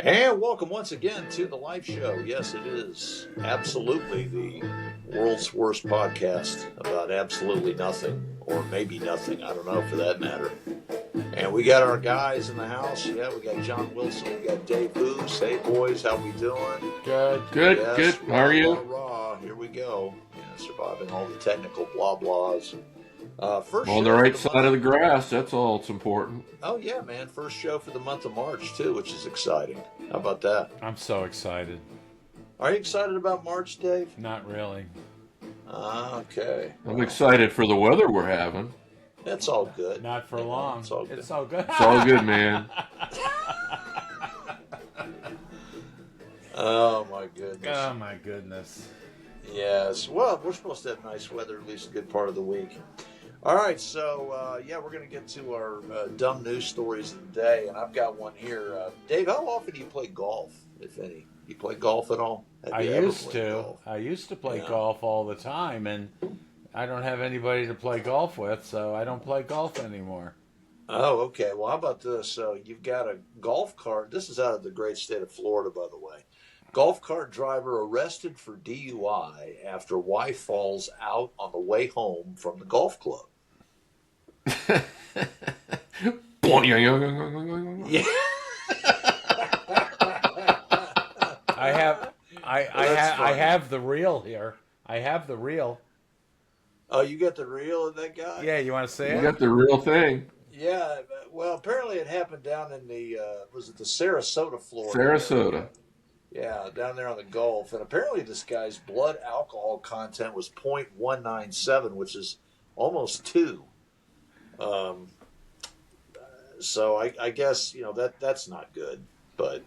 And welcome once again to the Life Show. Yes, it is absolutely the world's worst podcast about absolutely nothing, or maybe nothing. I don't know for that matter. And we got our guys in the house. Yeah, we got John Wilson, we got Dave Boos. Hey, boys, how we doing? Good. Yes, How are you? Rah. Here we go. Yeah, surviving all the technical blah blahs. First On show the right for side of the grass, that's all that's important. Oh yeah, man! First show for the month of March too, which is exciting. How about that? I'm so excited. Are you excited about March, Dave? Not really. Okay. I'm excited for the weather we're having. That's all good. Not for long. It's all good. It's all good. It's all good, man. Oh my goodness. Oh my goodness. Yes. Well, we're supposed to have nice weather at least a good part of the week. All right, so yeah, we're going to get to our dumb news stories of the day, and I've got one here. Dave, how often do you play golf, if any? You play golf at all? I used to play golf all the time, and I don't have anybody to play golf with, so I don't play golf anymore. Oh, okay. Well, how about this? So you've got a golf cart. This is out of the great state of Florida, by the way. Golf cart driver arrested for DUI after wife falls out on the way home from the golf club. Yeah. I have the reel here. I have the reel. Oh, you got the reel of that guy? Yeah, you want to see You it? got the real thing. Yeah. Well, apparently it happened down in the was it the Sarasota, Florida? Sarasota. Yeah, down there on the Gulf. And apparently this guy's blood alcohol content was 0.197, which is almost 2. So I guess, that's not good. But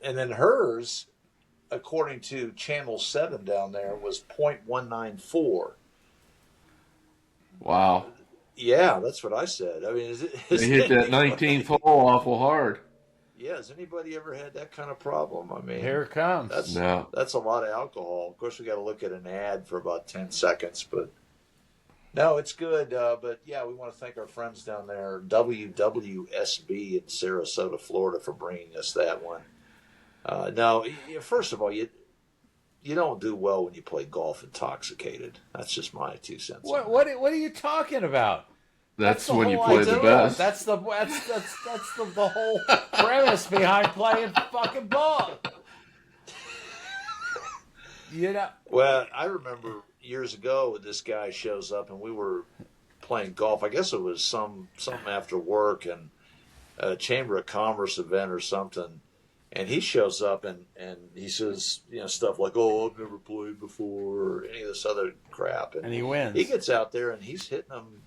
and then hers, according to Channel 7 down there, was 0.194. Wow. Yeah, that's what I said. I mean, They hit that 19th hole awful hard. Yeah, has anybody ever had that kind of problem? I mean, Here it comes. That's a lot of alcohol. Of course, we got to look at an ad for about 10 seconds, but no, it's good. But yeah, we want to thank our friends down there, WWSB in Sarasota, Florida, for bringing us that one. Now, first of all, you don't do well when you play golf intoxicated. That's just my 2 cents. What are you talking about? That's the when you whole play the idea. best. That's the whole premise behind playing fucking ball. Well, I remember years ago this guy shows up and we were playing golf. I guess it was something after work and a Chamber of Commerce event or something. And he shows up and he says, stuff like, "Oh, I've never played before," or any of this other crap. And he wins. He gets out there and he's hitting them,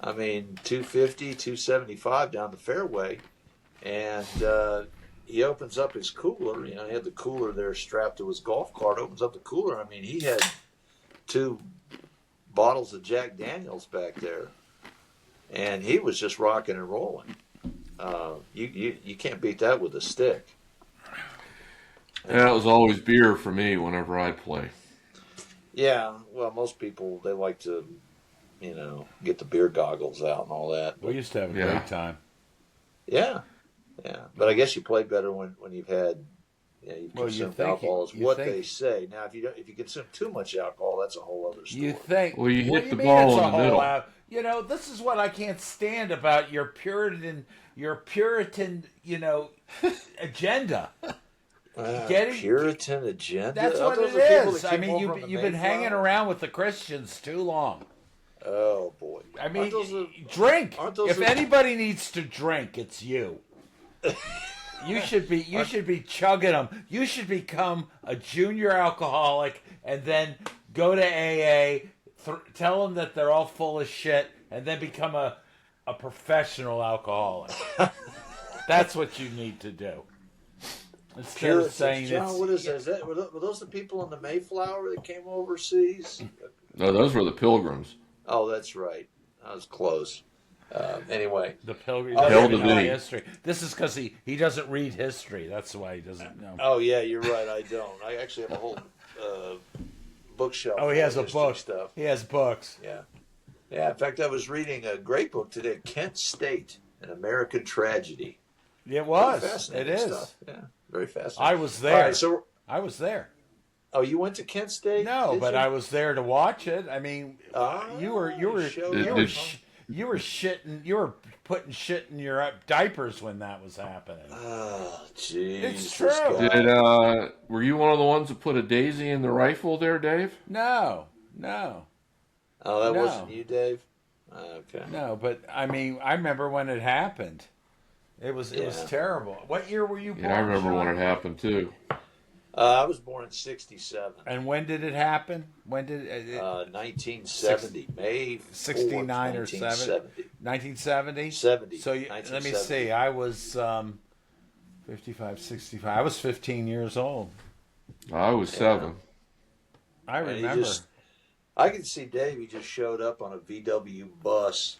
250, 275 down the fairway. And he opens up his cooler. He had the cooler there strapped to his golf cart. Opens up the cooler. He had 2 bottles of Jack Daniels back there. And he was just rocking and rolling. You can't beat that with a stick. Yeah, it was always beer for me whenever I play. Yeah, well, most people, they like to, get the beer goggles out and all that. We used to have a great time. Yeah. But I guess you play better when you've had, you've consumed alcohol is what they say. Now, if you consume too much alcohol, that's a whole other story. You think? Well, you what hit do the mean ball it's in a the whole middle. this is what I can't stand about your Puritan, agenda. Puritan agenda? That's what it is. You've been hanging around with the Christians too long. Oh, boy. Drink. If anybody needs to drink, it's you. You should be chugging them. You should become a junior alcoholic and then go to AA, tell them that they're all full of shit, and then become a professional alcoholic. That's what you need to do. Instead of saying John, what is that? Were those the people in the Mayflower that came overseas? No, those were the Pilgrims. Oh, that's right. I was close. Anyway, the Pilgrims Hell to thee. history. This is because he doesn't read history. That's why he doesn't know. Oh yeah, you're right. I don't. I actually have a whole bookshelf. Oh, he has a book. Stuff. He has books. Yeah. Yeah. In fact, I was reading a great book today, Kent State: An American Tragedy. It was. Fascinating It is. stuff. Yeah, very fascinating. I was there. All right, so I was there. oh, you went to Kent State? No, Did but you? I was there to watch it. I mean, you were showed Did- up, did- huh? you were shitting. You were putting shit in your diapers when that was happening. Oh, jeez. It's this true. guy. Were you one of the ones that put a daisy in the rifle there, Dave? No. Oh, that No. wasn't you, Dave? Okay. No, but I mean, I remember when it happened. It was Yeah. terrible. What year were you born? Yeah, I remember when Sean? it happened too. I was born in '67. And when did it happen? When did it? 1970, May 4th, 69 or 1970. 1970? 70. So let me 1970. see. I was 55, 65. I was 15 years old. I was 7. I And he remember. I can see Dave. He just showed up on a VW bus,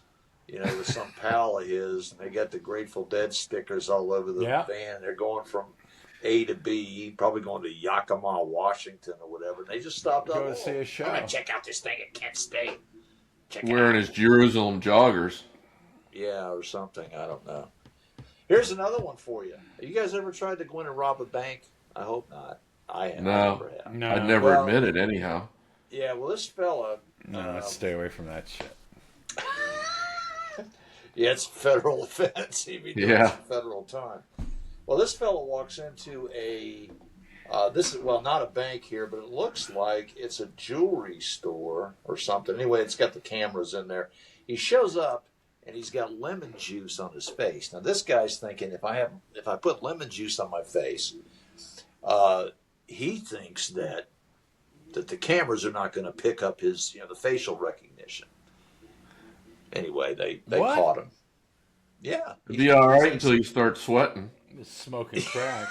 with some pal of his, and they got the Grateful Dead stickers all over the Yeah. van. They're going from A to B, probably going to Yakima, Washington, or whatever. And they just stopped Go up. to see a show. I'm gonna check out this thing at Kent State. Check it Wearing out. his Jerusalem joggers. Yeah, or something. I don't know. Here's another one for you. Have you guys ever tried to go in and rob a bank? I hope not. I have. I No. never have. No. I'd never Well- admit it anyhow. Yeah, well, this fella. No, let's stay away from that shit. Yeah, it's a federal offense. He'd be doing Yeah. some federal time. Well, this fellow walks into a. This is not a bank here, but it looks like it's a jewelry store or something. Anyway, it's got the cameras in there. He shows up and he's got lemon juice on his face. Now, this guy's thinking if I put lemon juice on my face, he thinks that the cameras are not going to pick up his the facial recognition. Anyway, they What? caught him. Yeah, It'd be all right until you start sweating. Just smoking crack.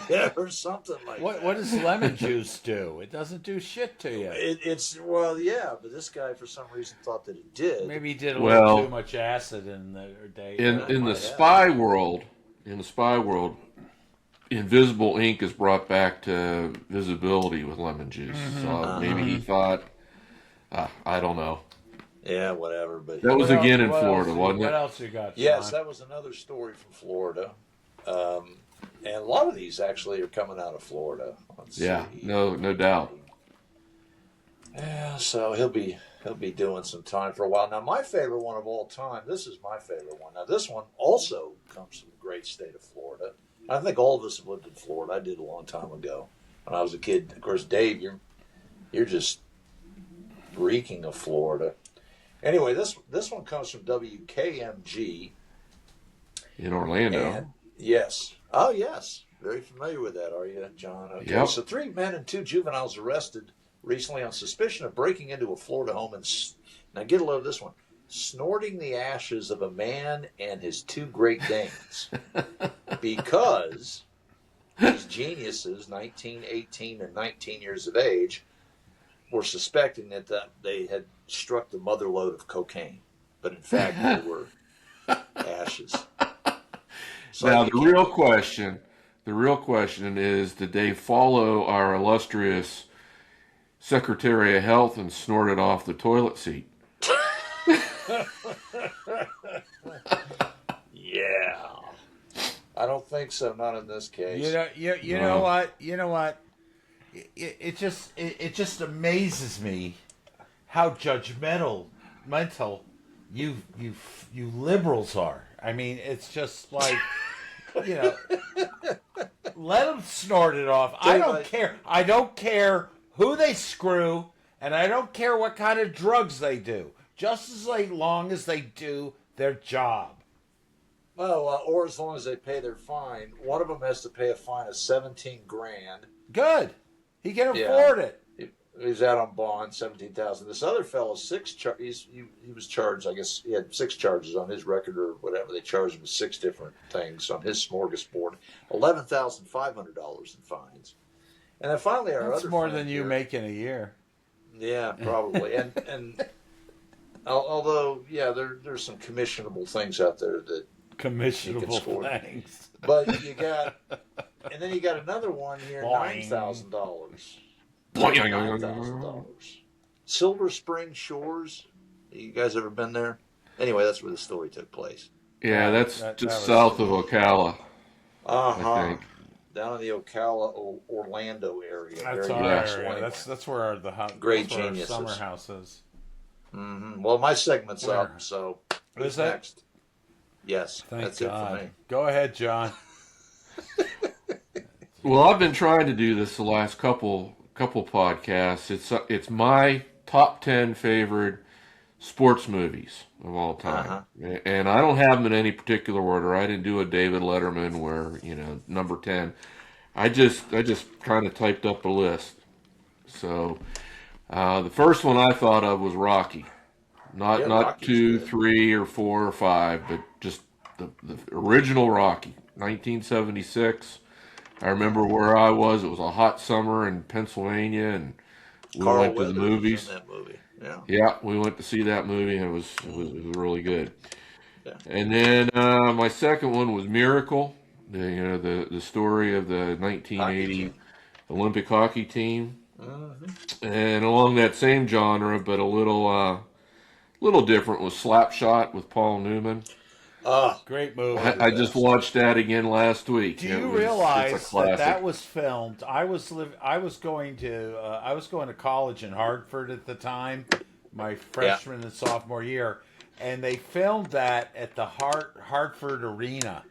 yeah, or something like that. What does lemon juice do? It doesn't do shit to you. But this guy for some reason thought that it did. Maybe he did a Well, little too much acid in the day. In might the have. spy world, invisible ink is brought back to visibility with lemon juice. So maybe he thought, I don't know. Yeah, whatever. But That was What again else- in what Florida, else- wasn't What it? else you got? yes, Sean? that was another story from Florida. And a lot of these actually are coming out of Florida. Let's Yeah, see. no doubt. Yeah, so he'll be doing some time for a while. Now, my favorite one of all time. This is my favorite one. Now, this one also comes from the great state of Florida. I think all of us have lived in Florida. I did a long time ago when I was a kid. Of course, Dave, you're just reeking of Florida. Anyway, this one comes from WKMG. In Orlando. And yes. Oh, yes. Very familiar with that, are you, John? Okay. Yep. So 3 men and 2 juveniles arrested recently on suspicion of breaking into a Florida home and, now get a load of this one, snorting the ashes of a man and his 2 Great Danes because these geniuses, 19, 18, and 19 years of age, were suspecting that they had struck the mother lode of cocaine. But in fact, they were ashes. So Now you the real question is, did they follow our illustrious Secretary of Health and snort it off the toilet seat? Yeah. I don't think so. Not in this case. You know what? You know what? It just amazes me how mental you liberals are. I mean, it's just like let them snort it off. I don't care. I don't care who they screw, and I don't care what kind of drugs they do. Just as long as they do their job. Well, or as long as they pay their fine. One of them has to pay a fine of $17,000. Good. He can Yeah. afford it. He's out on bond, $17,000. This other fellow, he was charged. I guess he had 6 charges on his record or whatever. They charged him with 6 different things on his smorgasbord. $11,500 in fines. And then finally, our That's other more friend than you here- make in a year. Yeah, probably. and although, yeah, there's some commissionable things out there that. Commissionable score. things. But you got, and then you got another one here, Boing. $9,000. Boing. $9,000. Silver Spring Shores. You guys ever been there? Anyway, that's where the story took place. Yeah, that's that just was- south of Ocala, I Uh-huh. think. Down in the Ocala, Orlando area. That's Very our nice area. land. That's where Great that's where our geniuses. summer house is. Well, my segment's Where? up, so Is who's that? next? Yes, Thank that's God. it for me. Go ahead, John. Well, I've been trying to do this the last couple podcasts. It's my top 10 favorite sports movies of all time, and I don't have them in any particular order. I didn't do a David Letterman where number 10. I just kind of typed up a list. So the first one I thought of was Rocky, not Rocky's 2, good. 3, or 4 or 5, but just the original Rocky, 1976. I remember where I was. It was a hot summer in Pennsylvania, and we Carl went to the Weathers was movies. in that movie. Yeah. Yeah, we went to see that movie, and it was really good. Yeah. And then my second one was Miracle, the story of the 1980 Olympic hockey team. And along that same genre, but a little different, was Slapshot with Paul Newman. Great movie. I just watched that again last week. Do It you was- realize it's a classic. that was filmed? I was going to college in Hartford at the time, my freshman and sophomore year, and they filmed that at the Hartford Arena.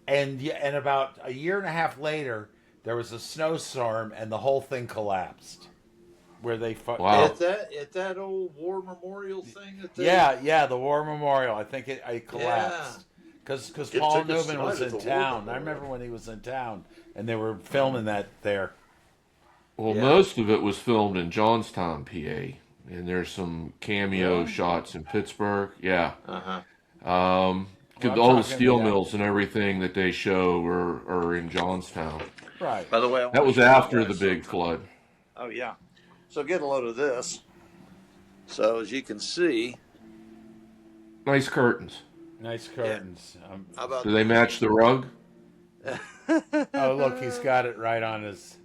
And about a year and a half later, there was a snowstorm, and the whole thing collapsed. Where they Wow. At that old war memorial thing. the War Memorial. I think it collapsed because Paul took a Newman was slide in at the War town. I Memorial. remember when he was in town, and they were filming that there. Well, Yeah. most of it was filmed in Johnstown, PA, and there's some cameo shots in Pittsburgh. Yeah. I'm All the talking steel the- mills and everything that they show are in Johnstown. Right. By the way, That was after the big flood. Oh yeah. So get a load of this. So as you can see, Nice curtains. Nice curtains. how about Do they match the rug? Oh, look, he's got it right on his.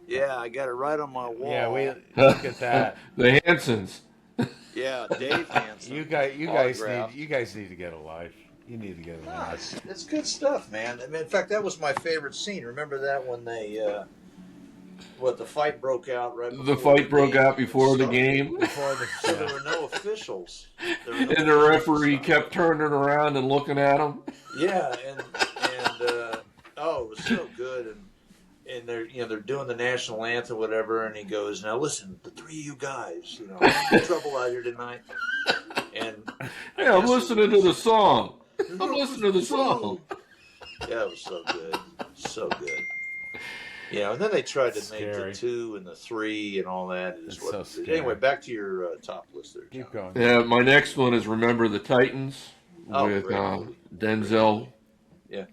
Yeah, I got it right on my wall. Yeah, we look at that. The Hansons. Yeah, Dave Hansen. You guys autograph. need to get a life. You need to get a No, life. it's good stuff, man. I mean, in fact, that was my favorite scene. Remember that when they, the fight broke out right before The fight broke game out before the started? game, Before the So there were no officials. There were no and the referee officials. kept turning around and looking at him. Yeah, and oh, it was so good, and they're doing the national anthem, whatever, and he goes, "Now listen, the three of you guys, in trouble out here tonight." And Hey, I'm listening to the song. I'm listening to the song. yeah, it was so good, so good. And then they tried to make Scary. the 2 and the 3 and all that. Is It's what so it did. scary. Anyway, back to your top list there, John. Keep going. Yeah, my next one is Remember the Titans Oh, with great movie. Denzel. Yeah.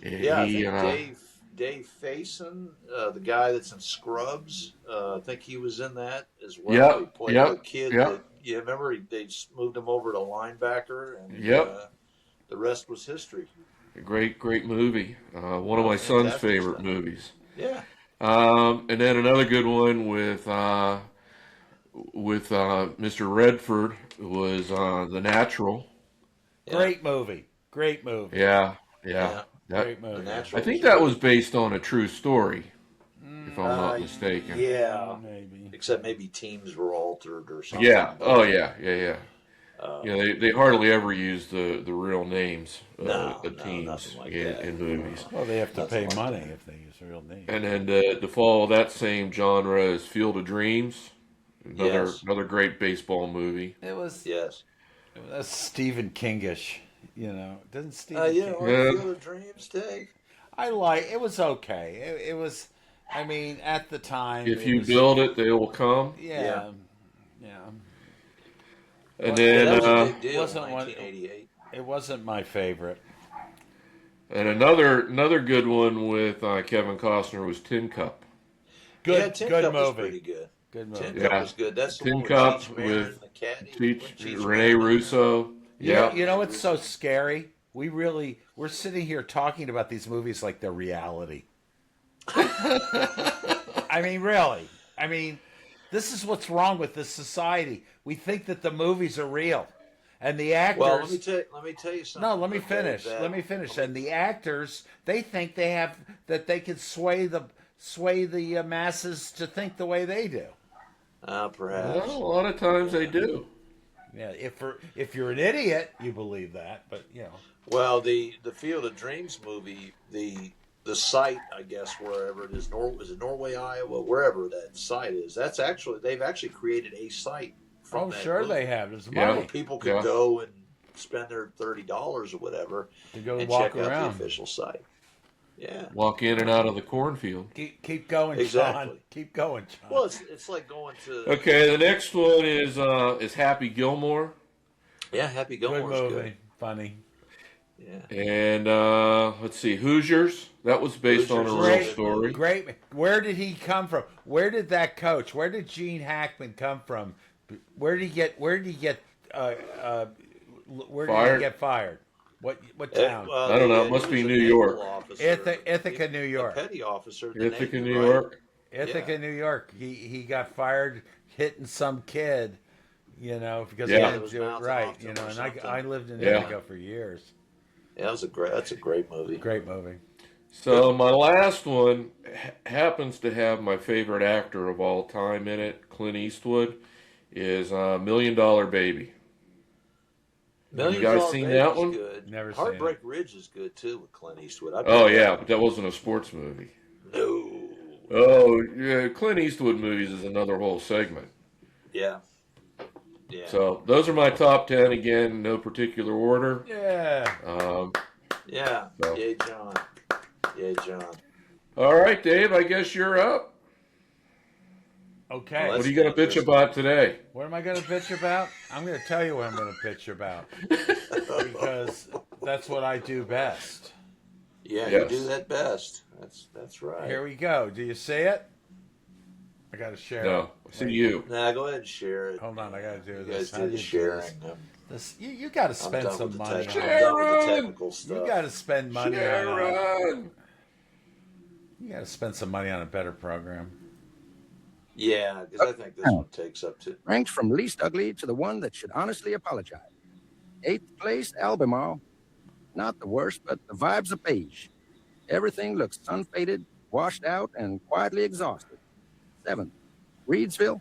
And Yeah, I he, think Dave Faison, the guy that's in Scrubs, I think he was in that as well. Yep, He played yep, the kid. yep. That, you remember they just moved him over to linebacker, and Yep. the rest was history. a great movie. One of my son's Fantastic favorite stuff. movies. Yeah. And then another good one with Mr. Redford was The Natural. Great movie. Great movie. Yeah. Yeah. That- Great movie. The Natural I think was that good. was based on a true story, if I'm not mistaken. Yeah. Maybe. Except maybe teams were altered or something. Yeah. Oh, yeah. They hardly ever use the real names of No, the no, teams nothing like that. in movies. Well, they have to That's pay like money that. if they use real names. And then to follow that same genre is Field of Dreams, Yes. another great baseball movie. It was Yes. that's Stephen Kingish. Doesn't Stephen Yeah. King? Or Yeah. Field of Dreams take. It was okay. It was. I mean, at the time, If it you was- build it, they will come. yeah. And Yeah, then that was a big deal wasn't in one- 1988. It wasn't my favorite. another good one with Kevin Costner was Tin Cup. Good, Yeah, Tin good Cup was movie. pretty good. Good Tin movie. Yeah. Cup was good. That's the Tin one with Cup Cheech Marin with and the cat. Cheech, Rene Russo. Yeah. You know what's so scary? We're sitting here talking about these movies like they're reality. I mean, really. I mean, this is what's wrong with this society. We think that the movies are real. And the actors. Well, let me tell you something. No, let me finish. Let me finish. And the actors, they think that they can sway the masses to think the way they do. Perhaps. Well, a lot of times they do. Yeah, if you're an idiot, you believe that, but Well, the Field of Dreams movie, the site, I guess, wherever it is, is it Norway, Iowa, wherever that site is. They've actually created a site. Oh, sure movie. They have. There's Yeah. money Where people could go and spend their $30 or whatever to go and walk check out around. the official site. Yeah. Walk in and out of the cornfield. Keep going, Exactly. Sean. Keep going, Sean. Well, it's like going to. Okay, the next one is Happy Gilmore. Yeah, Happy Gilmore's good movie. good. Funny. Yeah. And let's see, Hoosiers. That was based on a Hoosiers. real story. Great. Where did he come from? Where did that coach? Where did Gene Hackman come from? Where did he get? Where did he get fired? What town? I don't know. It must be New York. Ithaca, New York. A petty officer. Ithaca, New York. Ithaca, New York. He got fired hitting some kid, because Yeah. he didn't do it right. And I lived in Ithaca for years. Yeah, that's a great movie. Great movie. So my last one happens to have my favorite actor of all time in it, Clint Eastwood, is $1 Million Baby. You guys seen that one? Good. Never seen Heartbreak Ridge is good too with Clint Eastwood. Oh yeah, but that wasn't a sports movie. No. Oh yeah, Clint Eastwood movies is another whole segment. Yeah. Yeah. So those are my top 10 again, no particular order. Yeah. Yeah. So. Yay, John. Yay, John. All right, Dave, I guess you're up. Okay. Well, What are you going to bitch about today? What am I going to bitch about? I'm going to tell you what I'm going to bitch about. Because that's what I do best. Yeah, Yes. you do that best. That's right. Here we go. Do you see it? I got to share it. No, see you. Nah, go ahead and share it. Hold on, I got to do You this. guys How do do the you do sharing. this? You got to I'm spend done some with the money tech- on I'm it. done with the Sharon! technical stuff. You got to spend money on it. Sharon! You got to spend some money on a better program. Yeah, because I think this one takes up to. Ranked from least ugly to the one that should honestly apologize. 8th place, Albemarle. Not the worst, but the vibes are beige. Everything looks sun-faded, washed out, and quietly exhausted. 7th, Reedsville.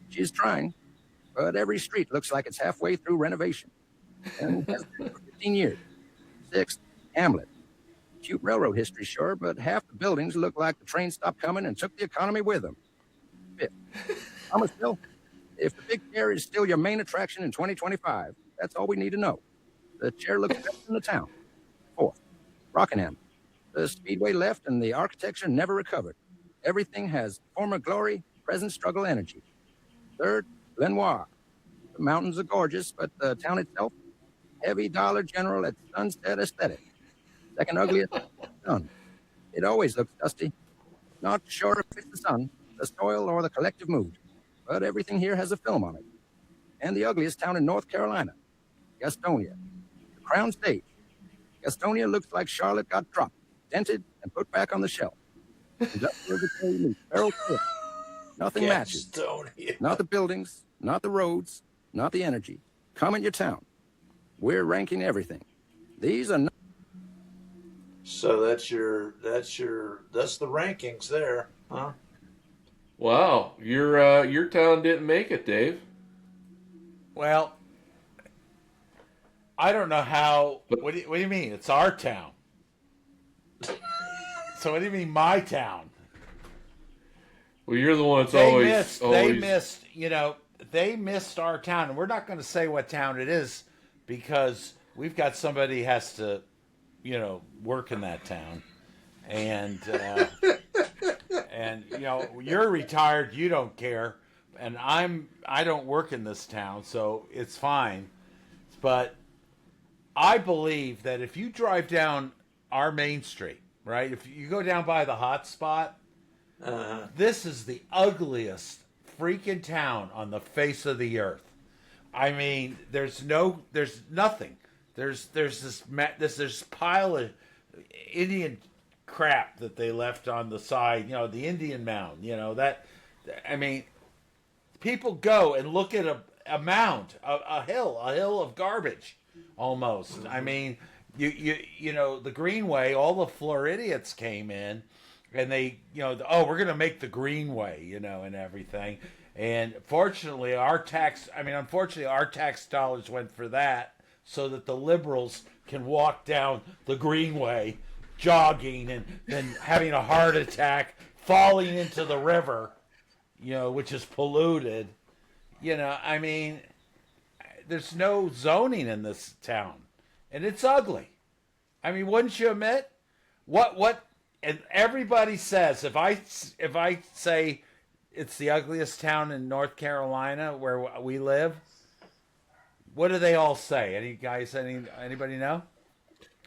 She's trying, but every street looks like it's halfway through renovation. And has been for 15 years. 6th, Hamlet. Cute railroad history, sure, but half the buildings look like the train stopped coming and took the economy with them. 5th, Thomasville. If the big chair is still your main attraction in 2025, that's all we need to know. The chair looks better than the town. 4th, Rockingham. The speedway left and the architecture never recovered. Everything has former glory, present struggle energy. 3rd, Lenoir. The mountains are gorgeous, but the town itself, heavy dollar general at Sunstead aesthetic. 2nd ugliest, Sun. It always looks dusty. Not sure if it's the sun, the soil, or the collective mood, but everything here has a film on it. And the ugliest town in North Carolina, Gastonia. The Crown State. Gastonia looks like Charlotte got dropped, dented, and put back on the shelf. Industrial decay meets feral cliff. Nothing matches. Gastonia. Not the buildings, not the roads, not the energy. Comment your town. We're ranking everything. These are not. So that's the rankings there, huh? Wow, your town didn't make it, Dave. Well, I don't know how. What do you mean? It's our town. So what do you mean, my town? Well, you're the one that's They always. They missed our town, and we're not going to say what town it is because we've got somebody has to, work in that town, and you're retired, you don't care, and I don't work in this town, so it's fine, but I believe that if you drive down our main street, right, if you go down by the hot spot, this is the ugliest freaking town on the face of the earth. I mean, there's nothing. There's this pile of Indian crap that they left on the side. The Indian mound. People go and look at a mound, a hill of garbage, almost. I mean, you know, the Greenway, all the Floridians came in, and they, you know, oh, we're going to make the Greenway, you know, and everything. And unfortunately, our tax dollars went for that, so that the liberals can walk down the Greenway, jogging, and then having a heart attack, falling into the river, you know, which is polluted. You know, I mean, there's no zoning in this town, and it's ugly. I mean, wouldn't you admit? What? And everybody says, if I say it's the ugliest town in North Carolina where we live, what do they all say? Anybody know?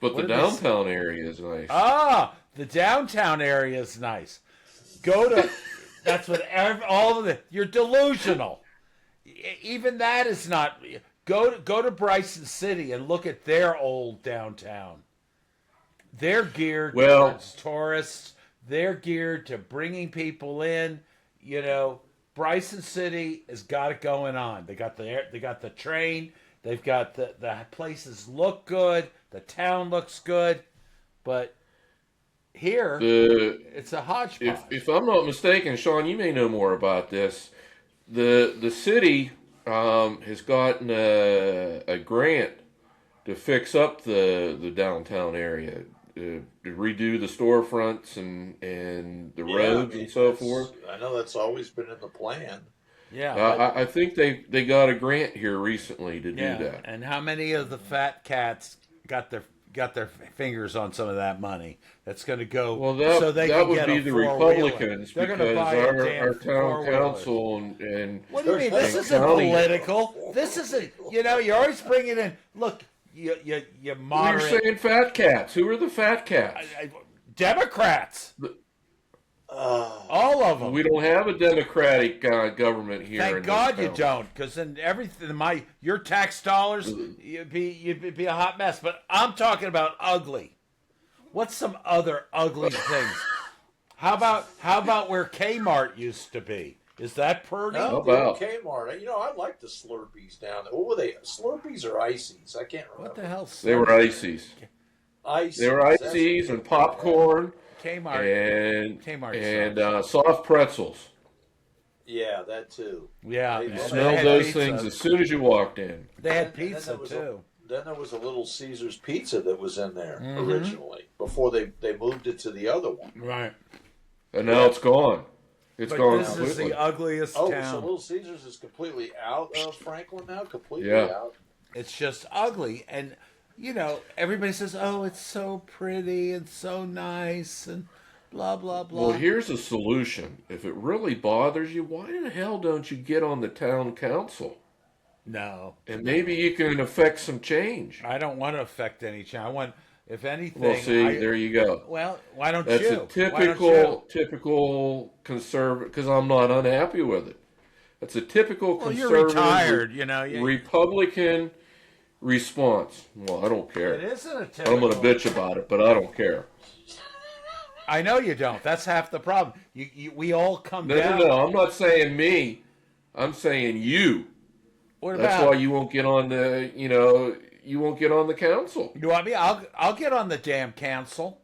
But the downtown area is nice. Ah, the downtown area is nice. That's what all of it. You're delusional. Even that is not. Go to Bryson City and look at their old downtown. They're geared towards tourists. They're geared to bringing people in. You know, Bryson City has got it going on. They got the train. They've got the places look good. The town looks good, but here it's a hodgepodge. If I'm not mistaken, Sean, you may know more about this. The city has gotten a grant to fix up the downtown area, to redo the storefronts and the roads and so forth. I know that's always been in the plan. Yeah, I think they got a grant here recently to do that. And how many of the fat cats got their fingers on some of that money? That's going to go. Well, so they that can would get be a the four-wheeler. Republicans, They're because our town council and what do you mean? This isn't political. This isn't. You know, you're always bringing in. Look, you moderate. You're saying fat cats. Who are the fat cats? Democrats. All of them. We don't have a democratic government here. Thank God you don't, because then everything, your tax dollars, you'd be a hot mess. But I'm talking about ugly. What's some other ugly things? How about where Kmart used to be? Is that pretty? No, about Kmart. You know, I like the Slurpees down there. What were they? Slurpees or Ices? I can't remember. What the hell? They were ices. Ices. They were ices and popcorn. Kmart and soft pretzels. Yeah, that too. Yeah, You smelled those things as soon as you walked in. They had pizza too. Then there was a Little Caesars pizza that was in there originally before they moved it to the other one. Right. And now it's gone. It's gone This completely. is the ugliest Oh, town. so Little Caesars is completely out of Franklin now? Completely Yeah. out? It's just ugly. And, you know, everybody says, oh, it's so pretty and so nice and blah, blah, blah. Well, here's a solution. If it really bothers you, why in the hell don't you get on the town council? No. And maybe you can affect some change. I don't want to affect any change. I want, if anything... Well, see, there you go. Well, why don't That's you? a typical conservative, because I'm not unhappy with it. That's a typical conservative you're retired, you know. Republican response. Well, I don't care. It isn't a typical... I'm going to bitch about it, but I don't care. I know you don't. That's half the problem. We all come down... No, I'm not saying me. I'm saying you. What That's about... why you won't get on the, you won't get on the council. You want me? I'll get on the damn council.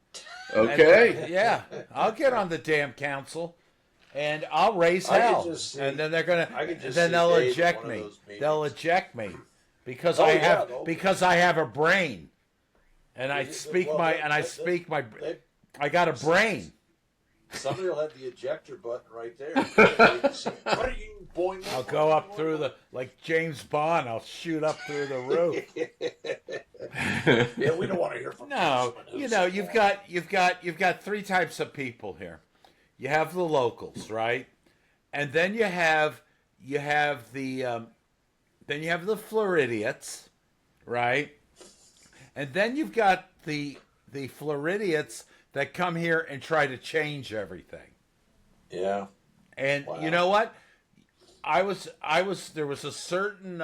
Okay. Yeah, I'll get on the damn council, and I'll raise hell. And then they're gonna. Then they'll eject me. They'll eject me because I have a brain, and I got a brain. Somebody will have the ejector button right there. I'll go up through like James Bond. I'll shoot up through the roof. Yeah, we don't want to hear from. No, you've got three types of people here. You have the locals, right, and then you have the Floridians, right, and then you've got the Floridians that come here and try to change everything. Yeah. And you know what? There was a certain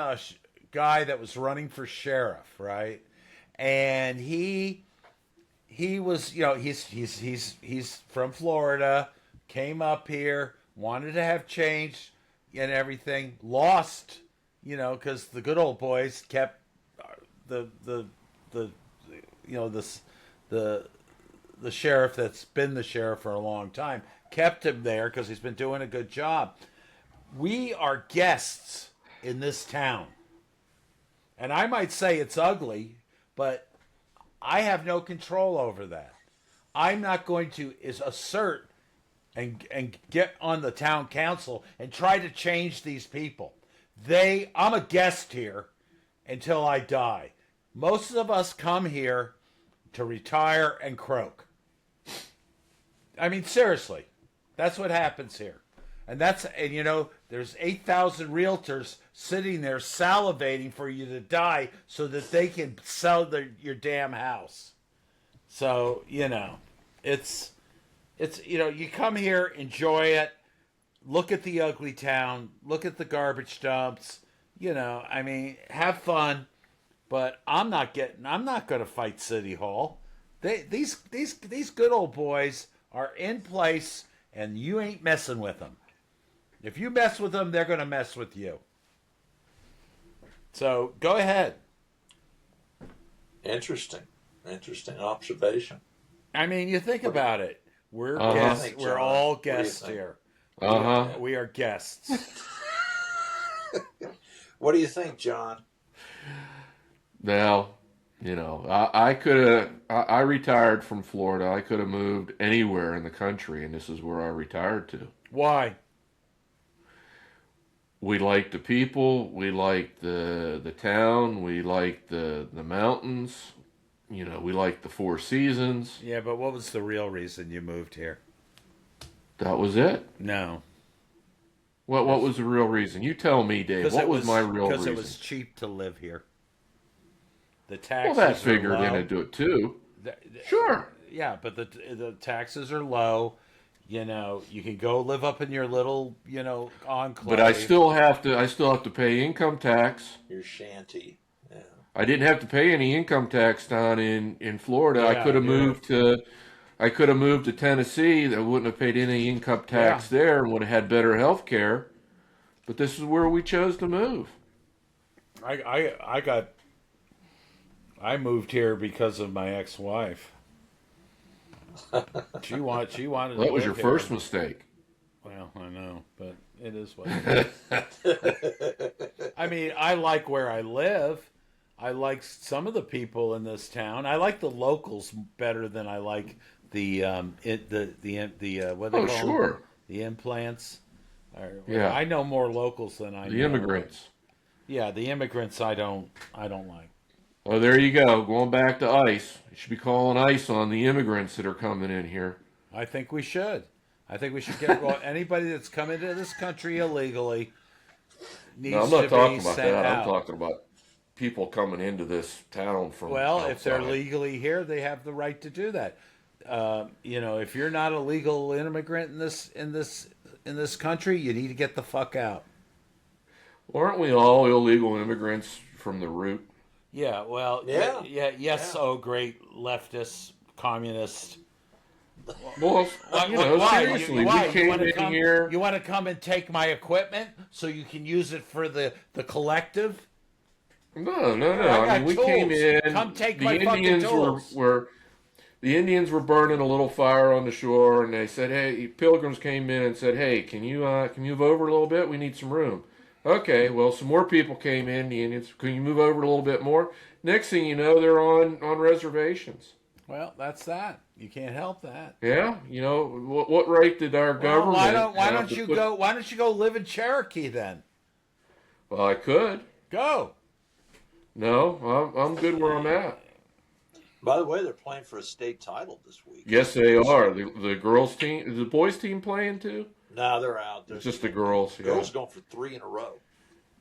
guy that was running for sheriff, right? And he was, he's from Florida, came up here, wanted to have change and everything, lost because the good old boys kept the sheriff that's been the sheriff for a long time kept him there because he's been doing a good job. We are guests in this town. And I might say it's ugly, but I have no control over that. I'm not going to assert and get on the town council and try to change these people. I'm a guest here until I die. Most of us come here to retire and croak. I mean, seriously, that's what happens here. And there's 8,000 realtors sitting there salivating for you to die so that they can sell your damn house. So, it's you come here, enjoy it, look at the ugly town, look at the garbage dumps, have fun. But I'm not going to fight City Hall. These good old boys are in place, and you ain't messing with them. If you mess with them, they're going to mess with you. So go ahead. Interesting observation. I mean, you think about it. We're guests. We're all guests here. We are guests. What do you think, John? Now, I could have. I retired from Florida. I could have moved anywhere in the country, and this is where I retired to. Why? We like the people. We like the town. We like the mountains. We like the Four Seasons. Yeah, but what was the real reason you moved here? That was it. No. What was the real reason? You tell me, Dave. What was my real reason? Because it was cheap to live here. The taxes. Well, that figured into it too. Sure. Yeah, but the taxes are low. You can go live up in your little, enclave. But I still have to pay income tax. Your shanty. Yeah. I didn't have to pay any income tax down in Florida. Yeah, I could have moved to Tennessee. That wouldn't have paid any income tax there and would have had better health care. But this is where we chose to move. I moved here because of my ex-wife. She wanted. That was your first mistake. Well, I know, but it is what it is. I mean, I like where I live. I like some of the people in this town. I like the locals better than I like the what they call sure. them? The implants. Yeah, I know more locals than I know. The immigrants. Yeah, the immigrants I don't like. Oh, there you go. Going back to ICE. You should be calling ICE on the immigrants that are coming in here. I think we should. I think we should get anybody that's come into this country illegally needs to be sent out. I'm not talking about that. I'm talking about people coming into this town from outside. If they're legally here, they have the right to do that. If you're not a legal immigrant in this country, you need to get the fuck out. Well, aren't we all illegal immigrants from the root? Yeah, well, yes, oh great leftist, communist. Well, seriously, we came in here. You want to come and take my equipment so you can use it for the collective? No. I mean, we came in. Come take my fucking tools. The Indians were burning a little fire on the shore, and they said, "Hey, pilgrims came in and said, hey, can you move over a little bit? We need some room." Okay, well, some more people came in. The Indians, can you move over a little bit more? Next thing you know, they're on Well, reservations. that's that. You can't help that. Yeah, what right did our government? Why don't you go live in Cherokee then? Well, I could go. No, I'm good where I'm at. By the way, they're playing for a state title this week. Yes, they are. The girls team, is the boys team playing too? No, they're out. It's just the girls. Girls going for 3 in a row.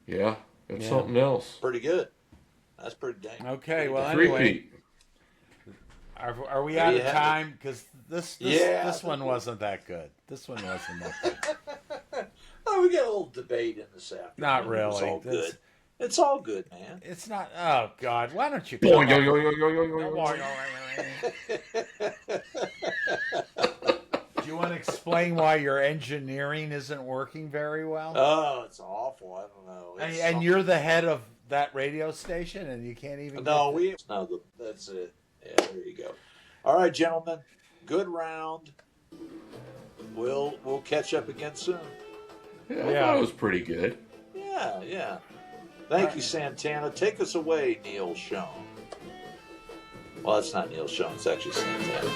Yeah, that's something else. Pretty good. That's pretty dang. Okay, well, anyway, are we out of time? Because this one wasn't that good. This one wasn't that good. Oh, we got a little debate in this afternoon. Not really. It's all good. It's all good, man. It's not. Oh God, why don't you? Do you want to explain why your engineering isn't working very well? Oh, it's awful. I don't know. And you're the head of that radio station, and you can't even. No, that's it. Yeah, there you go. All right, gentlemen. Good round. We'll catch up again soon. Yeah, I thought it was pretty good. Yeah. Thank you, Santana. Take us away, Neil Schoen. Well, it's not Neil Schoen. It's actually Santana.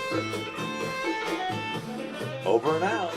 Over and out.